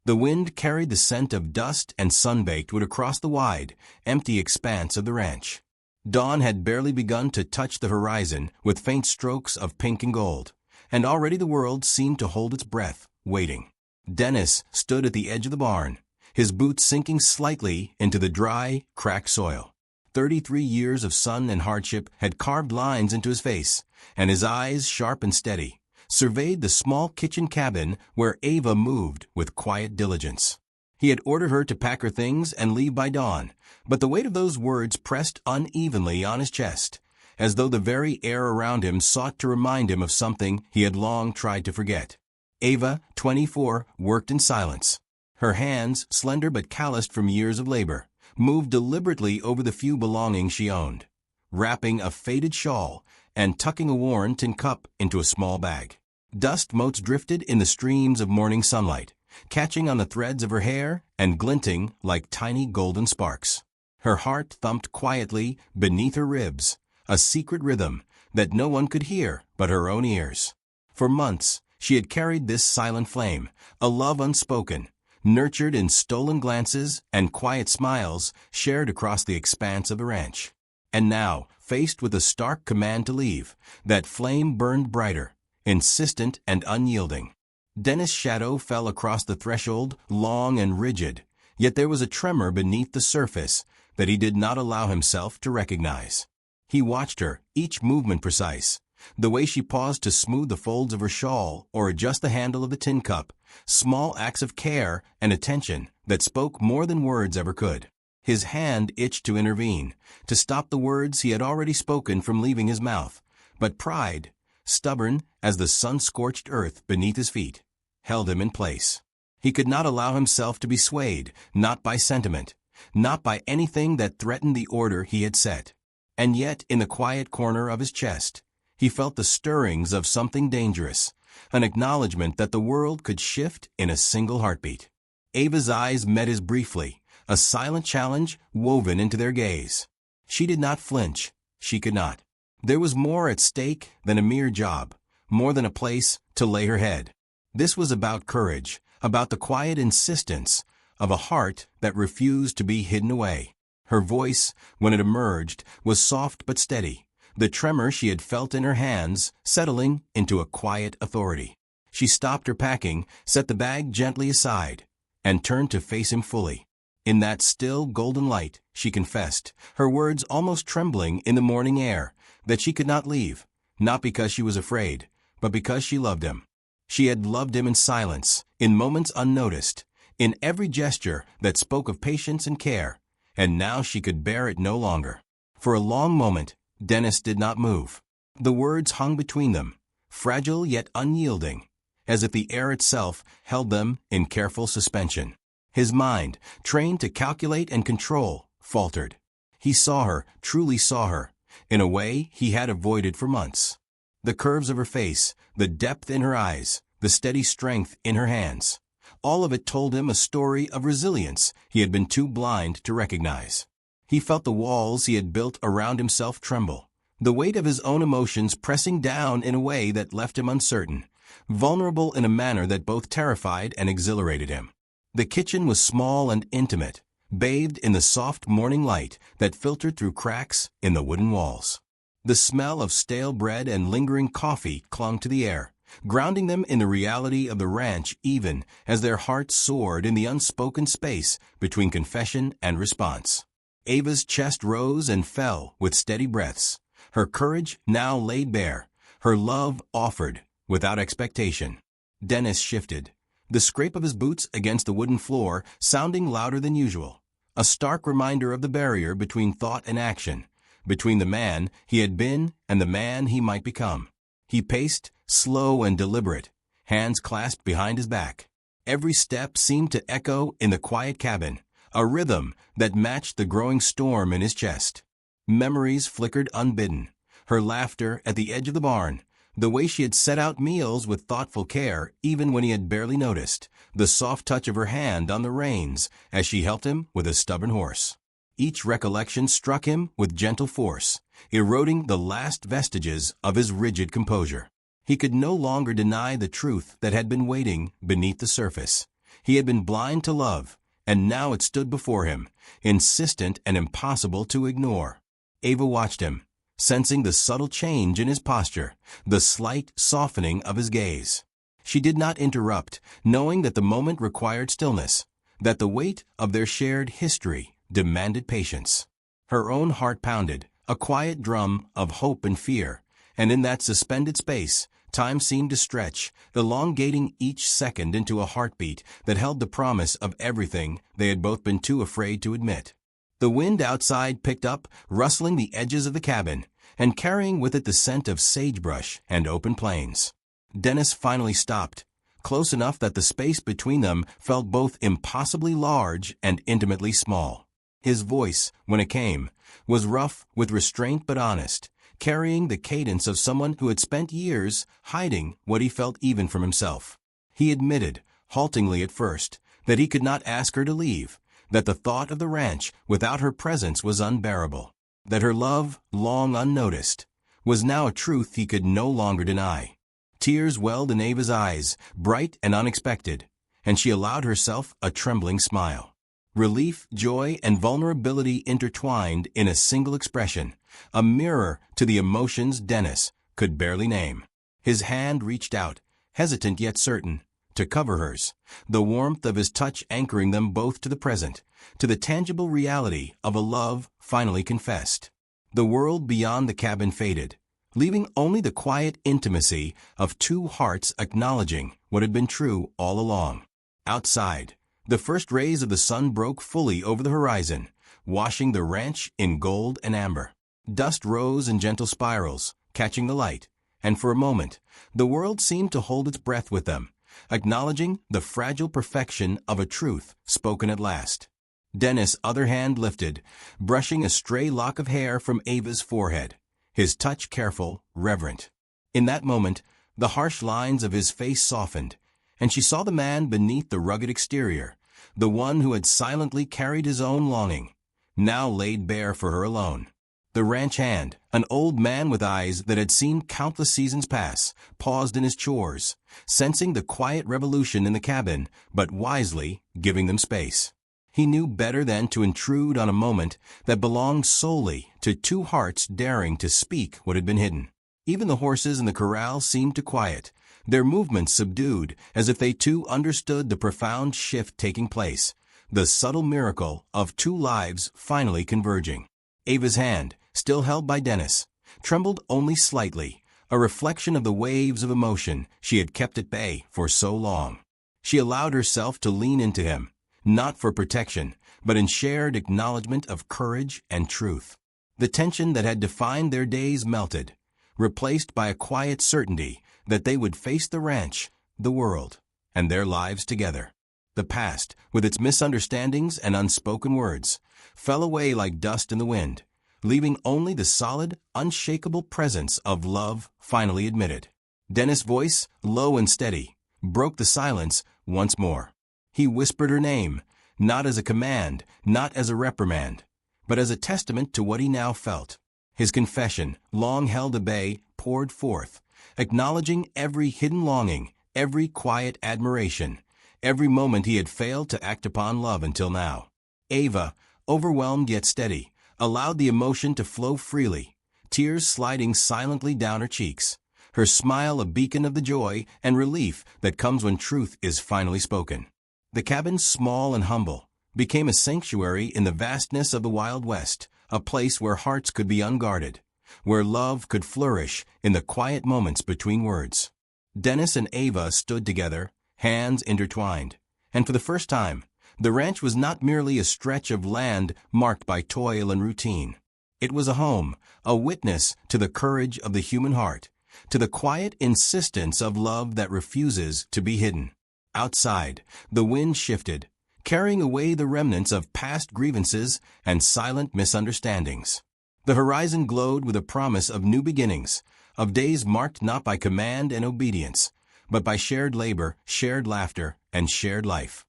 The wind carried the scent of dust and sunbaked wood across the wide, empty expanse of the ranch. Dawn had barely begun to touch the horizon with faint strokes of pink and gold, and already the world seemed to hold its breath, waiting. Dennis stood at the edge of the barn, his boots sinking slightly into the dry, cracked soil. 33 years of sun and hardship had carved lines into his face, and his eyes, sharp and steady, surveyed the small kitchen cabin where Ava moved with quiet diligence. He had ordered her to pack her things and leave by dawn, but the weight of those words pressed unevenly on his chest, as though the very air around him sought to remind him of something he had long tried to forget. Ava, 24, worked in silence. Her hands, slender but calloused from years of labor, moved deliberately over the few belongings she owned, wrapping a faded shawl and tucking a worn tin cup into a small bag. Dust motes drifted in the streams of morning sunlight, catching on the threads of her hair and glinting like tiny golden sparks. Her heart thumped quietly beneath her ribs, a secret rhythm that no one could hear but her own ears. For months, she had carried this silent flame, a love unspoken, nurtured in stolen glances and quiet smiles shared across the expanse of the ranch. And now, faced with a stark command to leave, that flame burned brighter, insistent and unyielding. Dennis' shadow fell across the threshold, long and rigid, yet there was a tremor beneath the surface that he did not allow himself to recognize. He watched her, each movement precise, the way she paused to smooth the folds of her shawl or adjust the handle of the tin cup, small acts of care and attention that spoke more than words ever could. His hand itched to intervene, to stop the words he had already spoken from leaving his mouth, but pride, stubborn as the sun-scorched earth beneath his feet, held him in place. He could not allow himself to be swayed, not by sentiment, not by anything that threatened the order he had set. And yet, in the quiet corner of his chest, he felt the stirrings of something dangerous, an acknowledgement that the world could shift in a single heartbeat. Ava's eyes met his briefly, a silent challenge woven into their gaze. She did not flinch. She could not. There was more at stake than a mere job, more than a place to lay her head. This was about courage, about the quiet insistence of a heart that refused to be hidden away. Her voice, when it emerged, was soft but steady, the tremor she had felt in her hands settling into a quiet authority. She stopped her packing, set the bag gently aside, and turned to face him fully. In that still golden light, she confessed, her words almost trembling in the morning air, that she could not leave, not because she was afraid, but because she loved him. She had loved him in silence, in moments unnoticed, in every gesture that spoke of patience and care, and now she could bear it no longer. For a long moment, Dennis did not move. The words hung between them, fragile yet unyielding, as if the air itself held them in careful suspension. His mind, trained to calculate and control, faltered. He saw her, truly saw her, in a way he had avoided for months. The curves of her face, the depth in her eyes, the steady strength in her hands. All of it told him a story of resilience he had been too blind to recognize. He felt the walls he had built around himself tremble, the weight of his own emotions pressing down in a way that left him uncertain, vulnerable in a manner that both terrified and exhilarated him. The kitchen was small and intimate, bathed in the soft morning light that filtered through cracks in the wooden walls. The smell of stale bread and lingering coffee clung to the air, grounding them in the reality of the ranch even as their hearts soared in the unspoken space between confession and response. Ava's chest rose and fell with steady breaths, her courage now laid bare, her love offered without expectation. Dennis shifted, the scrape of his boots against the wooden floor sounding louder than usual, a stark reminder of the barrier between thought and action, between the man he had been and the man he might become. He paced, slow and deliberate, hands clasped behind his back. Every step seemed to echo in the quiet cabin, a rhythm that matched the growing storm in his chest. Memories flickered unbidden, her laughter at the edge of the barn, the way she had set out meals with thoughtful care even when he had barely noticed, the soft touch of her hand on the reins as she helped him with a stubborn horse. Each recollection struck him with gentle force, eroding the last vestiges of his rigid composure. He could no longer deny the truth that had been waiting beneath the surface. He had been blind to love, and now it stood before him, insistent and impossible to ignore. Ava watched him, sensing the subtle change in his posture, the slight softening of his gaze. She did not interrupt, knowing that the moment required stillness, that the weight of their shared history demanded patience. Her own heart pounded, a quiet drum of hope and fear, and in that suspended space, time seemed to stretch, elongating each second into a heartbeat that held the promise of everything they had both been too afraid to admit. The wind outside picked up, rustling the edges of the cabin, and carrying with it the scent of sagebrush and open plains. Dennis finally stopped, close enough that the space between them felt both impossibly large and intimately small. His voice, when it came, was rough with restraint but honest, carrying the cadence of someone who had spent years hiding what he felt even from himself. He admitted, haltingly at first, that he could not ask her to leave, that the thought of the ranch without her presence was unbearable, that her love, long unnoticed, was now a truth he could no longer deny. Tears welled in Ava's eyes, bright and unexpected, and she allowed herself a trembling smile. Relief, joy, and vulnerability intertwined in a single expression, a mirror to the emotions Dennis could barely name. His hand reached out, hesitant yet certain, to cover hers, the warmth of his touch anchoring them both to the present, to the tangible reality of a love finally confessed. The world beyond the cabin faded, leaving only the quiet intimacy of two hearts acknowledging what had been true all along. Outside, the first rays of the sun broke fully over the horizon, washing the ranch in gold and amber. Dust rose in gentle spirals, catching the light, and for a moment, the world seemed to hold its breath with them, acknowledging the fragile perfection of a truth spoken at last. Dennis' other hand lifted, brushing a stray lock of hair from Ava's forehead, his touch careful, reverent. In that moment, the harsh lines of his face softened, and she saw the man beneath the rugged exterior, the one who had silently carried his own longing, now laid bare for her alone. The ranch hand, an old man with eyes that had seen countless seasons pass, paused in his chores, sensing the quiet revolution in the cabin, but wisely giving them space. He knew better than to intrude on a moment that belonged solely to two hearts daring to speak what had been hidden. Even the horses in the corral seemed to quiet, their movements subdued, as if they too understood the profound shift taking place, the subtle miracle of two lives finally converging. Ava's hand, still held by Dennis, trembled only slightly, a reflection of the waves of emotion she had kept at bay for so long. She allowed herself to lean into him, not for protection, but in shared acknowledgement of courage and truth. The tension that had defined their days melted, replaced by a quiet certainty that they would face the ranch, the world, and their lives together. The past, with its misunderstandings and unspoken words, fell away like dust in the wind, leaving only the solid, unshakable presence of love finally admitted. Dennis' voice, low and steady, broke the silence once more. He whispered her name, not as a command, not as a reprimand, but as a testament to what he now felt. His confession, long held at bay, poured forth, acknowledging every hidden longing, every quiet admiration, every moment he had failed to act upon love until now. Ava, overwhelmed yet steady, allowed the emotion to flow freely, tears sliding silently down her cheeks, her smile a beacon of the joy and relief that comes when truth is finally spoken. The cabin, small and humble, became a sanctuary in the vastness of the Wild West, a place where hearts could be unguarded, where love could flourish in the quiet moments between words. Dennis and Ava stood together, hands intertwined, and for the first time, the ranch was not merely a stretch of land marked by toil and routine. It was a home, a witness to the courage of the human heart, to the quiet insistence of love that refuses to be hidden. Outside, the wind shifted, carrying away the remnants of past grievances and silent misunderstandings. The horizon glowed with a promise of new beginnings, of days marked not by command and obedience, but by shared labor, shared laughter, and shared life.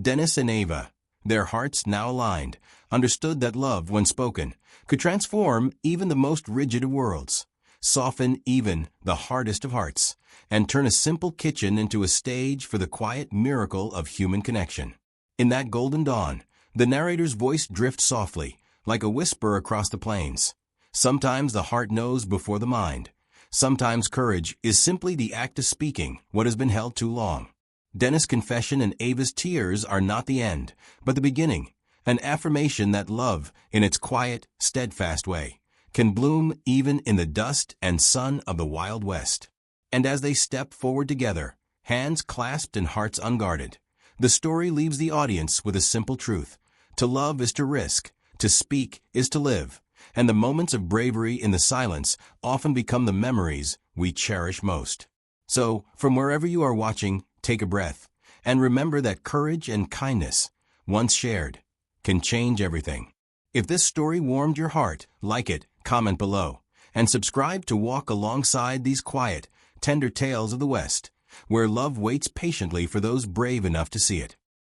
Dennis and Ava, their hearts now aligned, understood that love, when spoken, could transform even the most rigid of worlds. soften even the hardest of hearts, and turn a simple kitchen into a stage for the quiet miracle of human connection. In that golden dawn, the narrator's voice drifts softly, like a whisper across the plains. Sometimes the heart knows before the mind. Sometimes courage is simply the act of speaking what has been held too long. Dennis' confession and Ava's tears are not the end, but the beginning, an affirmation that love, in its quiet, steadfast way, can bloom even in the dust and sun of the Wild West. And as they step forward together, hands clasped and hearts unguarded, the story leaves the audience with a simple truth. To love is to risk, to speak is to live, and the moments of bravery in the silence often become the memories we cherish most. So, from wherever you are watching, take a breath, and remember that courage and kindness, once shared, can change everything. If this story warmed your heart, like it, comment below, and subscribe to walk alongside these quiet, tender tales of the West, where love waits patiently for those brave enough to see it.